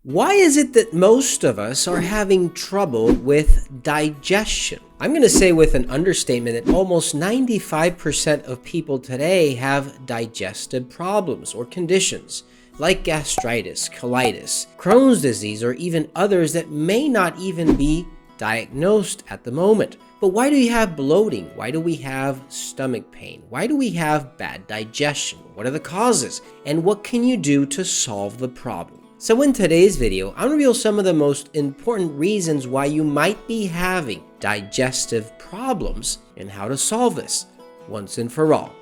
Why is it that most of us are having trouble with digestion? I'm going to say with an understatement that almost 95% of people today have digestive problems or conditions like gastritis, colitis, Crohn's disease, or even others that may not even be diagnosed at the moment. But why do we have bloating? Why do we have stomach pain? Why do we have bad digestion? What are the causes? And what can you do to solve the problem? So in today's video, I'm going to reveal some of the most important reasons why you might be having digestive problems and how to solve this once and for all.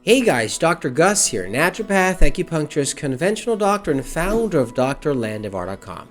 Hey guys, Dr. Gus here, naturopath, acupuncturist, conventional doctor, and founder of drlandivar.com.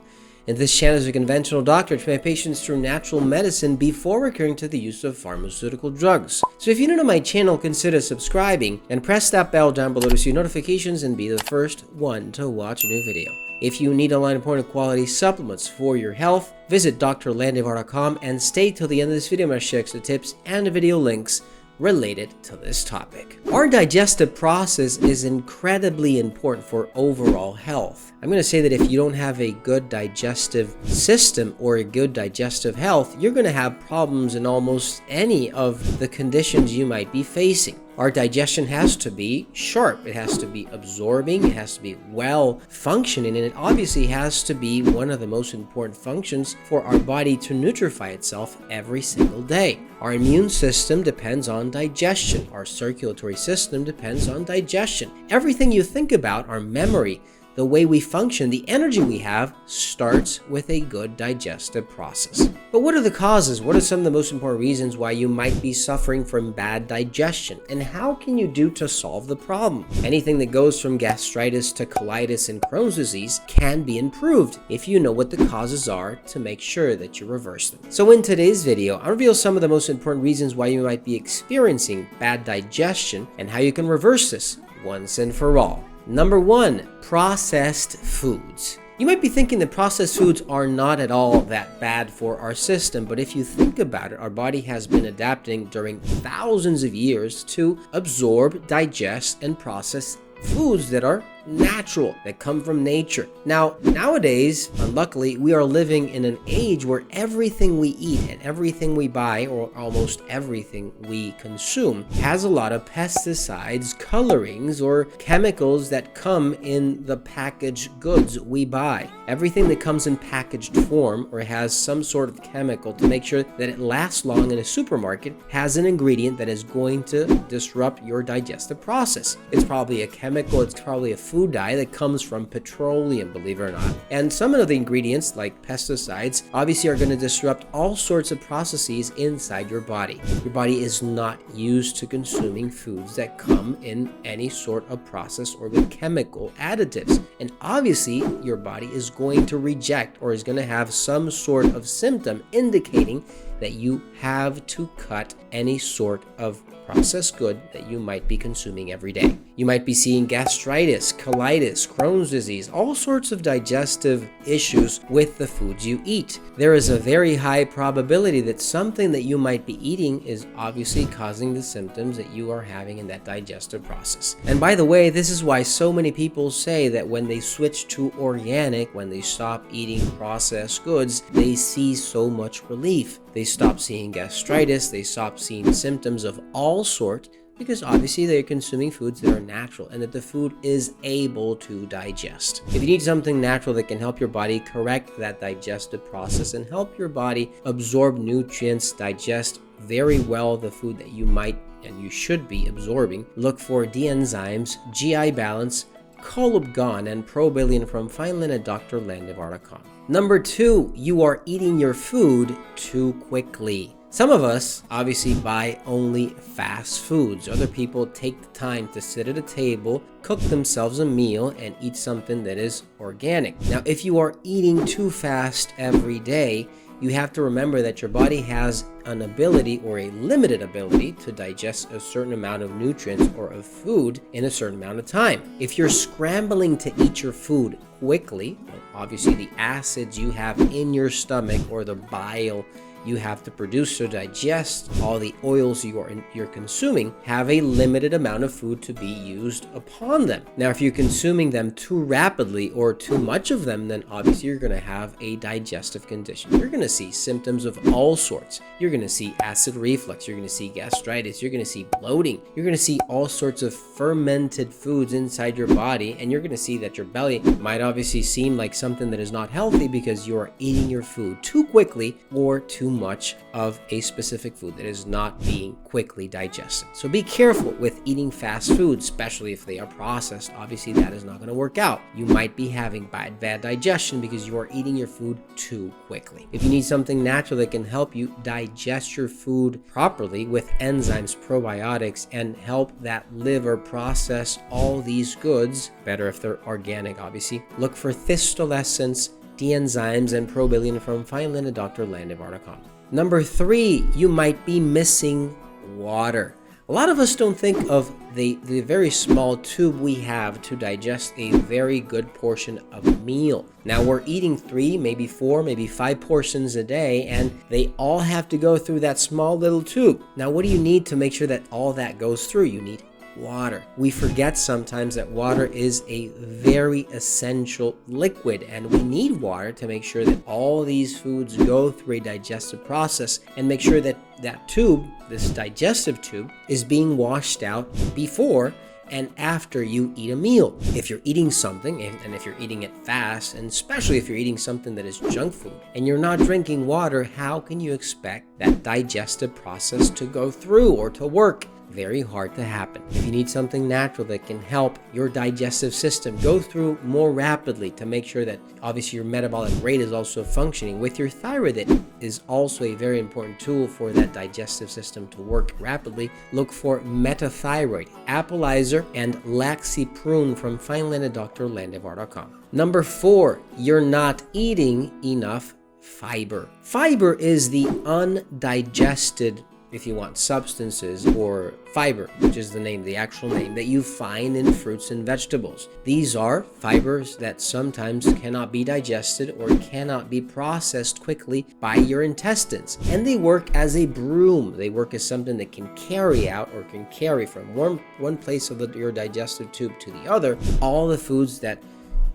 And this channel is a conventional doctor to my patients through natural medicine before recurring to the use of pharmaceutical drugs. So if you're new to my channel, consider subscribing and press that bell down below to see notifications and be the first one to watch a new video. If you need online important quality supplements for your health, visit drlandivar.com and stay till the end of this video. I'm going to share extra tips and video links related to this topic. Our digestive process is incredibly important for overall health. I'm going to say that if you don't have a good digestive system or a good digestive health, you're going to have problems in almost any of the conditions you might be facing. Our digestion has to be sharp, it has to be absorbing, it has to be well functioning, and it obviously has to be one of the most important functions for our body to nutrify itself every single day. Our immune system depends on digestion. Our circulatory system depends on digestion. Everything you think about, our memory, the way we function, the energy we have, starts with a good digestive process. But what are the causes? What are some of the most important reasons why you might be suffering from bad digestion? And how can you do to solve the problem? Anything that goes from gastritis to colitis and Crohn's disease can be improved if you know what the causes are to make sure that you reverse them. So in today's video, I'll reveal some of the most important reasons why you might be experiencing bad digestion and how you can reverse this once and for all. Number 1, processed foods. You might be thinking that processed foods are not at all that bad for our system, but if you think about it, our body has been adapting during thousands of years to absorb, digest, and process foods that are natural, that come from nature. Now, nowadays, unluckily, we are living in an age where everything we eat and everything we buy, or almost everything we consume, has a lot of pesticides, colorings, or chemicals that come in the packaged goods we buy. Everything that comes in packaged form or has some sort of chemical to make sure that it lasts long in a supermarket has an ingredient that is going to disrupt your digestive process. It's probably a chemical, it's probably a food dye that comes from petroleum, believe it or not. And some of the ingredients, like pesticides, obviously are going to disrupt all sorts of processes inside your body. Your body is not used to consuming foods that come in any sort of process or with chemical additives. And obviously, your body is going to reject or is going to have some sort of symptom indicating that you have to cut any sort of processed good that you might be consuming every day. You might be seeing gastritis, colitis, Crohn's disease, all sorts of digestive issues with the foods you eat. There is a very high probability that something that you might be eating is obviously causing the symptoms that you are having in that digestive process. And by the way, this is why so many people say that when they switch to organic, when they stop eating processed goods, they see so much relief. They stop seeing gastritis, they stop seeing symptoms of all sorts, because obviously they're consuming foods that are natural and that the food is able to digest. If you need something natural that can help your body correct that digestive process and help your body absorb nutrients, digest very well the food that you might and you should be absorbing, look for D-enzymes, GI balance, Colobgon, and Probillion from Fineland at drlandivar.com. Number 2, you are eating your food too quickly. Some of us obviously buy only fast foods. Other people take the time to sit at a table, cook themselves a meal, and eat something that is organic. Now, if you are eating too fast every day, you have to remember that your body has an ability or a limited ability to digest a certain amount of nutrients or of food in a certain amount of time. If you're scrambling to eat your food quickly, obviously the acids you have in your stomach or the bile you have to produce to digest all the oils you're consuming have a limited amount of food to be used upon them. Now, if you're consuming them too rapidly or too much of them, then obviously you're going to have a digestive condition. You're going to see symptoms of all sorts. You're going to see acid reflux. You're going to see gastritis. You're going to see bloating. You're going to see all sorts of fermented foods inside your body, and you're going to see that your belly might obviously seem like something that is not healthy because you are eating your food too quickly or too much of a specific food that is not being quickly digested. So be careful with eating fast food, especially if they are processed. Obviously, that is not going to work out. You might be having bad digestion because you are eating your food too quickly. If you need something natural that can help you digest your food properly with enzymes, probiotics, and help that liver process all these goods, better if they're organic, obviously, look for Thistolescence, D-enzymes, and Probilion from finally at drlandevar.com. Number 3, you might be missing water. A lot of us don't think of the very small tube we have to digest a very good portion of a meal. Now, we're eating 3, maybe 4, maybe 5 portions a day, and they all have to go through that small little tube. Now, what do you need to make sure that all that goes through? You need water. We forget sometimes that water is a very essential liquid, and we need water to make sure that all these foods go through a digestive process and make sure that that tube, this digestive tube, is being washed out before and after you eat a meal. If you're eating something, and if you're eating it fast, and especially if you're eating something that is junk food, and you're not drinking water, how can you expect that digestive process to go through or to work? Very hard to happen. If you need something natural that can help your digestive system go through more rapidly to make sure that obviously your metabolic rate is also functioning with your thyroid, that is also a very important tool for that digestive system to work rapidly, look for Metathyroid, Applizer, and Laxiprune from finally at drlandevar.com. Number 4, you're not eating enough fiber. Fiber is the undigested, if you want, substances or fiber, which is the actual name that you find in fruits and vegetables. These are fibers that sometimes cannot be digested or cannot be processed quickly by your intestines. And they work as a broom. They work as something that can carry out or can carry from one place of your digestive tube to the other all the foods that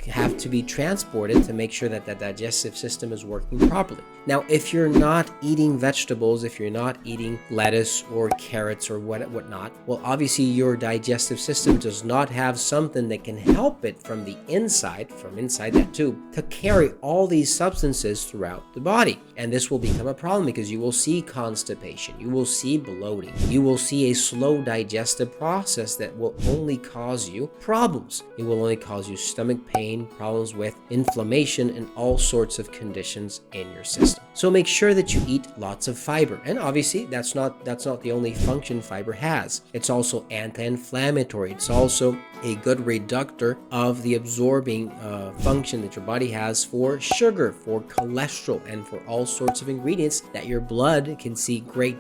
have to be transported to make sure that the digestive system is working properly. Now, if you're not eating vegetables, if you're not eating lettuce or carrots or whatnot, well, obviously your digestive system does not have something that can help it from inside that tube to carry all these substances throughout the body. And this will become a problem because you will see constipation, you will see bloating, you will see a slow digestive process that will only cause you problems. It will only cause you stomach pain, problems with inflammation, and all sorts of conditions in your system. So make sure that you eat lots of fiber. And obviously that's not the only function fiber has. It's also anti-inflammatory. It's also a good reductor of the absorbing function that your body has for sugar, for cholesterol, and for all sorts of ingredients that your blood can see great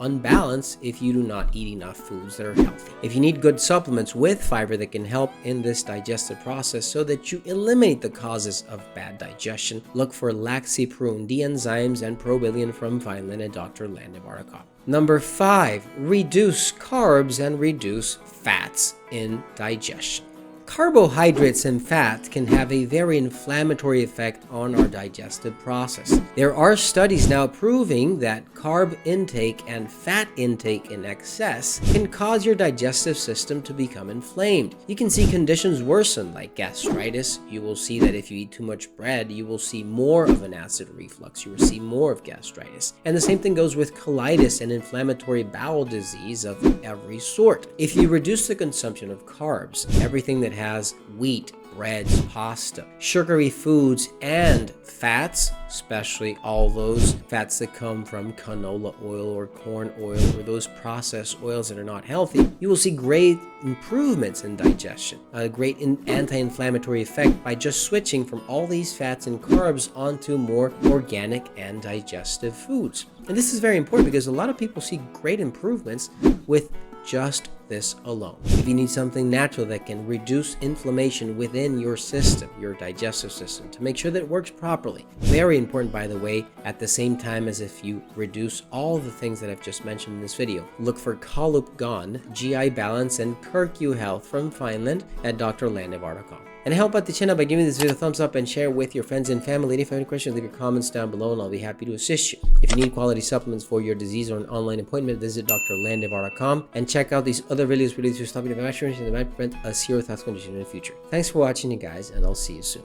unbalance if you do not eat enough foods that are healthy. If you need good supplements with fiber that can help in this digestive process so that you eliminate the causes of bad digestion, look for Laxiprune, D-enzymes, and Probilion from Vineland at drlandevar.com. Number 5, reduce carbs and reduce fats in digestion. Carbohydrates and fat can have a very inflammatory effect on our digestive process. There are studies now proving that carb intake and fat intake in excess can cause your digestive system to become inflamed. You can see conditions worsen like gastritis. You will see that if you eat too much bread, you will see more of an acid reflux. You will see more of gastritis. And the same thing goes with colitis and inflammatory bowel disease of every sort. If you reduce the consumption of carbs, everything that has wheat, breads, pasta, sugary foods, and fats, especially all those fats that come from canola oil or corn oil or those processed oils that are not healthy, you will see great improvements in digestion, a great anti-inflammatory effect by just switching from all these fats and carbs onto more organic and digestive foods. And this is very important because a lot of people see great improvements with just this alone. If you need something natural that can reduce inflammation within your system, your digestive system, to make sure that it works properly, very important by the way, at the same time as if you reduce all the things that I've just mentioned in this video. Look for Gone, GI Balance, and Kirku Health from Finland at drlandevar.com. And help out the channel by giving this video a thumbs up and share it with your friends and family. And if you have any questions, leave your comments down below and I'll be happy to assist you. If you need quality supplements for your disease or an online appointment, visit drlandevar.com and check out these other videos released for stopping the inflammation that might prevent a serious health condition in the future. Thanks for watching, you guys, and I'll see you soon.